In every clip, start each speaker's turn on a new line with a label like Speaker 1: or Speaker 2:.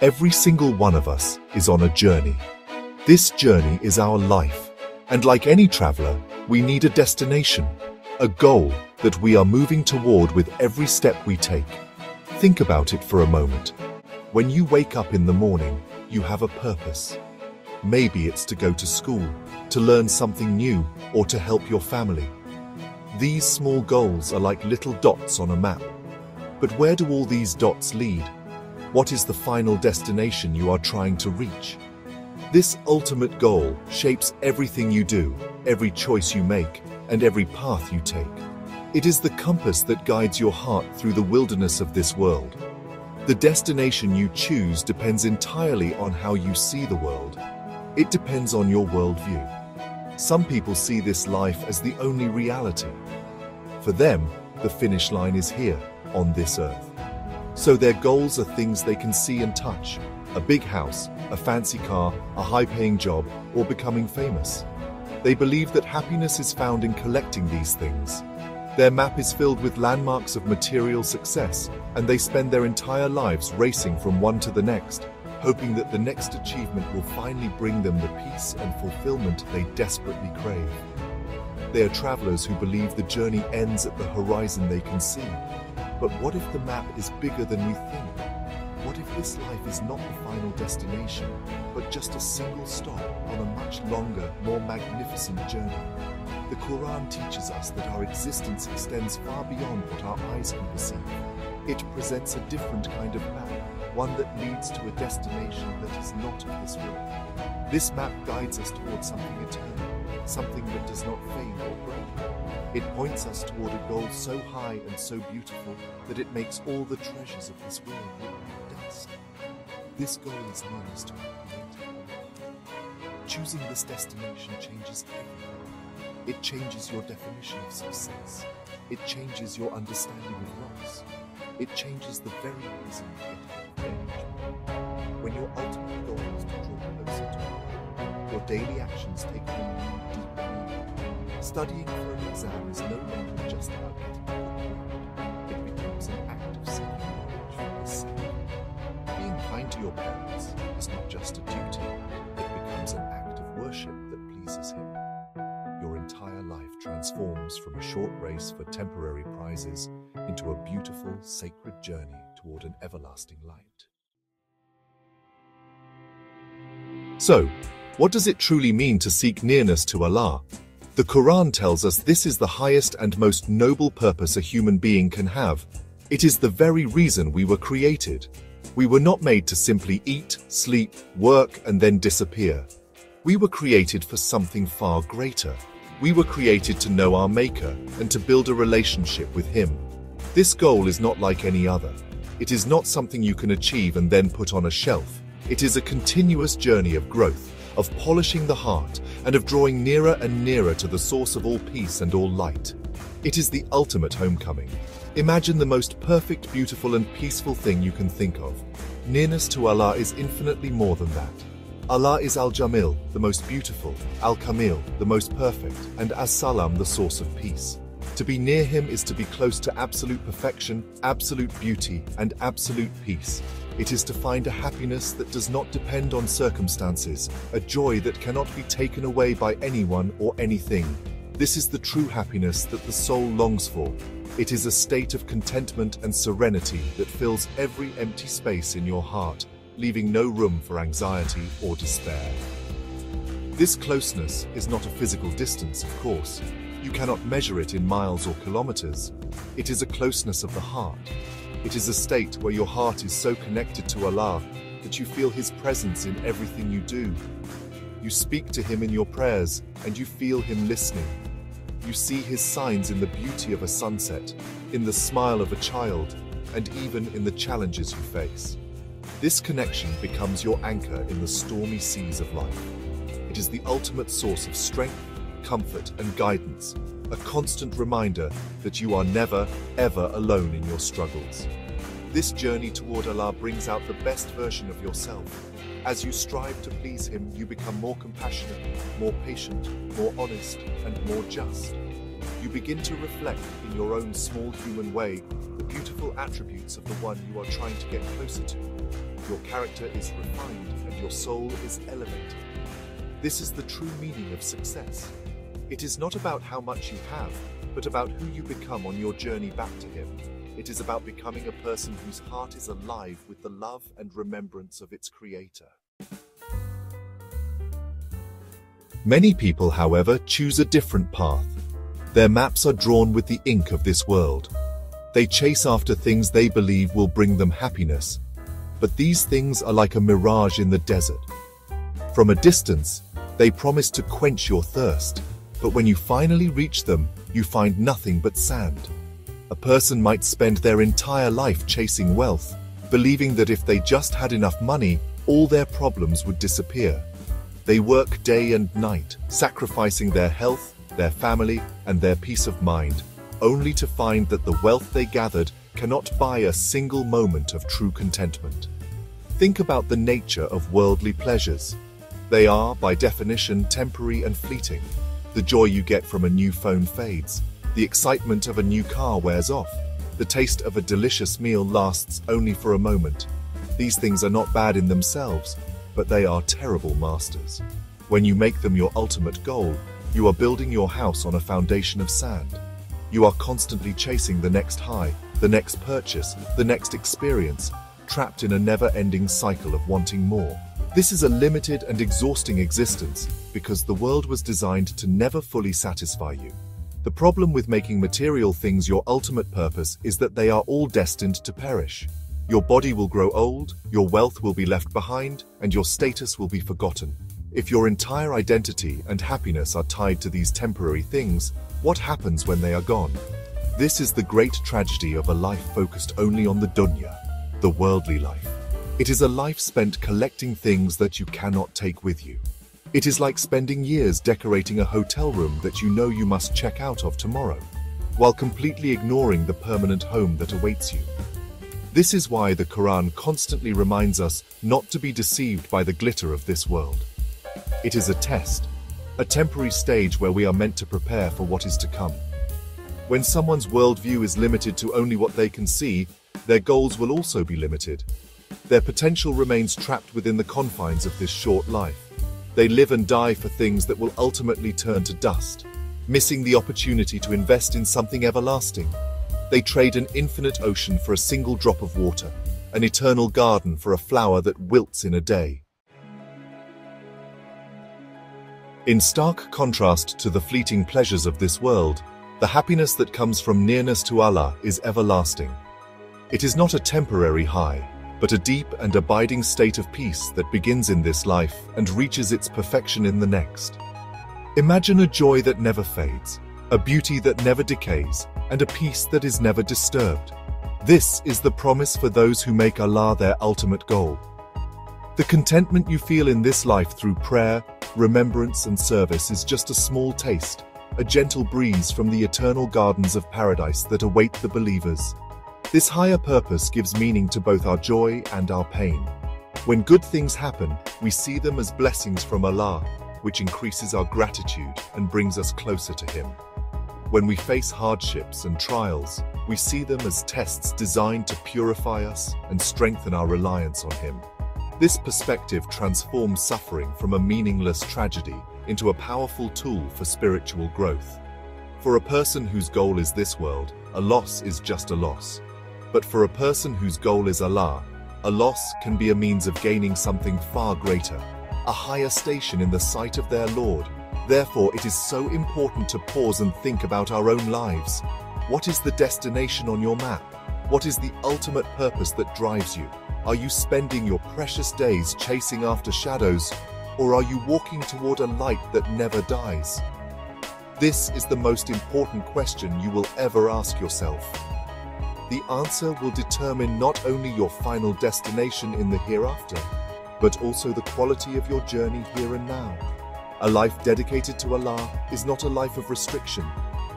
Speaker 1: Every single one of us is on a journey. This journey is our life, and like any traveler, we need a destination, a goal that we are moving toward with every step we take. Think about it for a moment. When you wake up in the morning, you have a purpose. Maybe it's to go to school, to learn something new, or to help your family. These small goals are like little dots on a map. But where do all these dots lead? What is the final destination you are trying to reach? This ultimate goal shapes everything you do, every choice you make, and every path you take. It is the compass that guides your heart through the wilderness of this world. The destination you choose depends entirely on how you see the world. It depends on your worldview. Some people see this life as the only reality. For them, the finish line is here, on this earth. So their goals are things they can see and touch: a big house, a fancy car, a high-paying job, or becoming famous. They believe that happiness is found in collecting these things. Their map is filled with landmarks of material success, and they spend their entire lives racing from one to the next, hoping that the next achievement will finally bring them the peace and fulfillment they desperately crave. They are travelers who believe the journey ends at the horizon they can see. But what if the map is bigger than we think? What if this life is not the final destination, but just a single stop on a much longer, more magnificent journey? The Quran teaches us that our existence extends far beyond what our eyes can perceive. It presents a different kind of map, one that leads to a destination that is not of this world. This map guides us towards something eternal, something that does not fade or break. It points us toward a goal so high and so beautiful that it makes all the treasures of this world look like dust. This goal is nearest to our Creator. Choosing this destination changes everything. It changes your definition of success. It changes your understanding of loss. It changes the very reason you get engagement. When your ultimate goal is to draw closer to God, your daily actions take on a new, deeper meaning. Studying for an exam is no longer just about getting a good grade. It becomes an act of seeking knowledge for yourself. Being kind to your parents is not just a duty, it becomes an act of worship that pleases Him. Your entire life transforms from a short race for temporary prizes into a beautiful, sacred journey toward an everlasting light. So, what does it truly mean to seek nearness to Allah? The Quran tells us this is the highest and most noble purpose a human being can have. It is the very reason we were created. We were not made to simply eat, sleep, work, and then disappear. We were created for something far greater. We were created to know our Maker and to build a relationship with Him. This goal is not like any other. It is not something you can achieve and then put on a shelf. It is a continuous journey of growth, of polishing the heart, and of drawing nearer and nearer to the source of all peace and all light. It is the ultimate homecoming. Imagine the most perfect, beautiful, and peaceful thing you can think of. Nearness to Allah is infinitely more than that. Allah is Al-Jamil, the most beautiful, Al-Kamil, the most perfect, and As-Salam, the source of peace. To be near Him is to be close to absolute perfection, absolute beauty, and absolute peace. It is to find a happiness that does not depend on circumstances, a joy that cannot be taken away by anyone or anything. This is the true happiness that the soul longs for. It is a state of contentment and serenity that fills every empty space in your heart, leaving no room for anxiety or despair. This closeness is not a physical distance, of course. You cannot measure it in miles or kilometers. It is a closeness of the heart. It is a state where your heart is so connected to Allah that you feel His presence in everything you do. You speak to Him in your prayers and you feel Him listening. You see His signs in the beauty of a sunset, in the smile of a child, and even in the challenges you face. This connection becomes your anchor in the stormy seas of life. It is the ultimate source of strength, comfort, and guidance, a constant reminder that you are never, ever alone in your struggles. This journey toward Allah brings out the best version of yourself. As you strive to please Him, you become more compassionate, more patient, more honest, and more just. You begin to reflect in your own small human way the beautiful attributes of the one you are trying to get closer to. your character is refined, and your soul is elevated. This is the true meaning of success. It is not about how much you have, but about who you become on your journey back to Him. It is about becoming a person whose heart is alive with the love and remembrance of its Creator. Many people, however, choose a different path. Their maps are drawn with the ink of this world. They chase after things they believe will bring them happiness. But these things are like a mirage in the desert. From a distance, they promise to quench your thirst, but when you finally reach them, you find nothing but sand. A person might spend their entire life chasing wealth, believing that if they just had enough money, all their problems would disappear. They work day and night, sacrificing their health, their family, and their peace of mind, only to find that the wealth they gathered cannot buy a single moment of true contentment. Think about the nature of worldly pleasures. They are, by definition, temporary and fleeting. The joy you get from a new phone fades. The excitement of a new car wears off. The taste of a delicious meal lasts only for a moment. These things are not bad in themselves, but they are terrible masters. When you make them your ultimate goal, you are building your house on a foundation of sand. You are constantly chasing the next high, the next purchase, the next experience, trapped in a never-ending cycle of wanting more. This is a limited and exhausting existence because the world was designed to never fully satisfy you. The problem with making material things your ultimate purpose is that they are all destined to perish. Your body will grow old, your wealth will be left behind, and your status will be forgotten. If your entire identity and happiness are tied to these temporary things, what happens when they are gone? This is the great tragedy of a life focused only on the dunya, the worldly life. It is a life spent collecting things that you cannot take with you. It is like spending years decorating a hotel room that you know you must check out of tomorrow, while completely ignoring the permanent home that awaits you. This is why the Quran constantly reminds us not to be deceived by the glitter of this world. It is a test, a temporary stage where we are meant to prepare for what is to come. When someone's worldview is limited to only what they can see, their goals will also be limited. Their potential remains trapped within the confines of this short life. They live and die for things that will ultimately turn to dust, missing the opportunity to invest in something everlasting. They trade an infinite ocean for a single drop of water, an eternal garden for a flower that wilts in a day. In stark contrast to the fleeting pleasures of this world, the happiness that comes from nearness to Allah is everlasting. It is not a temporary high, but a deep and abiding state of peace that begins in this life and reaches its perfection in the next. Imagine a joy that never fades, a beauty that never decays, and a peace that is never disturbed. This is the promise for those who make Allah their ultimate goal. The contentment you feel in this life through prayer, remembrance, and service is just a small taste, a gentle breeze from the eternal gardens of paradise that await the believers. This higher purpose gives meaning to both our joy and our pain. When good things happen, we see them as blessings from Allah, which increases our gratitude and brings us closer to Him. When we face hardships and trials, we see them as tests designed to purify us and strengthen our reliance on Him. This perspective transforms suffering from a meaningless tragedy into a powerful tool for spiritual growth. For a person whose goal is this world, a loss is just a loss. But for a person whose goal is Allah, a loss can be a means of gaining something far greater, a higher station in the sight of their Lord. Therefore, it is so important to pause and think about our own lives. What is the destination on your map? What is the ultimate purpose that drives you? Are you spending your precious days chasing after shadows, or are you walking toward a light that never dies? This is the most important question you will ever ask yourself. The answer will determine not only your final destination in the hereafter, but also the quality of your journey here and now. A life dedicated to Allah is not a life of restriction.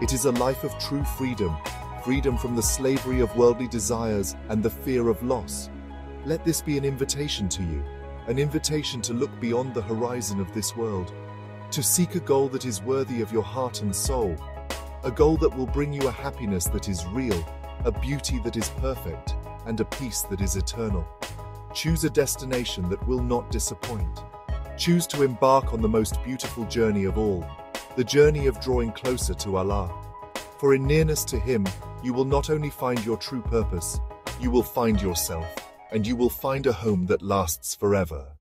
Speaker 1: It is a life of true freedom, freedom from the slavery of worldly desires and the fear of loss. Let this be an invitation to you, an invitation to look beyond the horizon of this world, to seek a goal that is worthy of your heart and soul, a goal that will bring you a happiness that is real, a beauty that is perfect, and a peace that is eternal. Choose a destination that will not disappoint. Choose to embark on the most beautiful journey of all, the journey of drawing closer to Allah. For in nearness to Him, you will not only find your true purpose, you will find yourself, and you will find a home that lasts forever.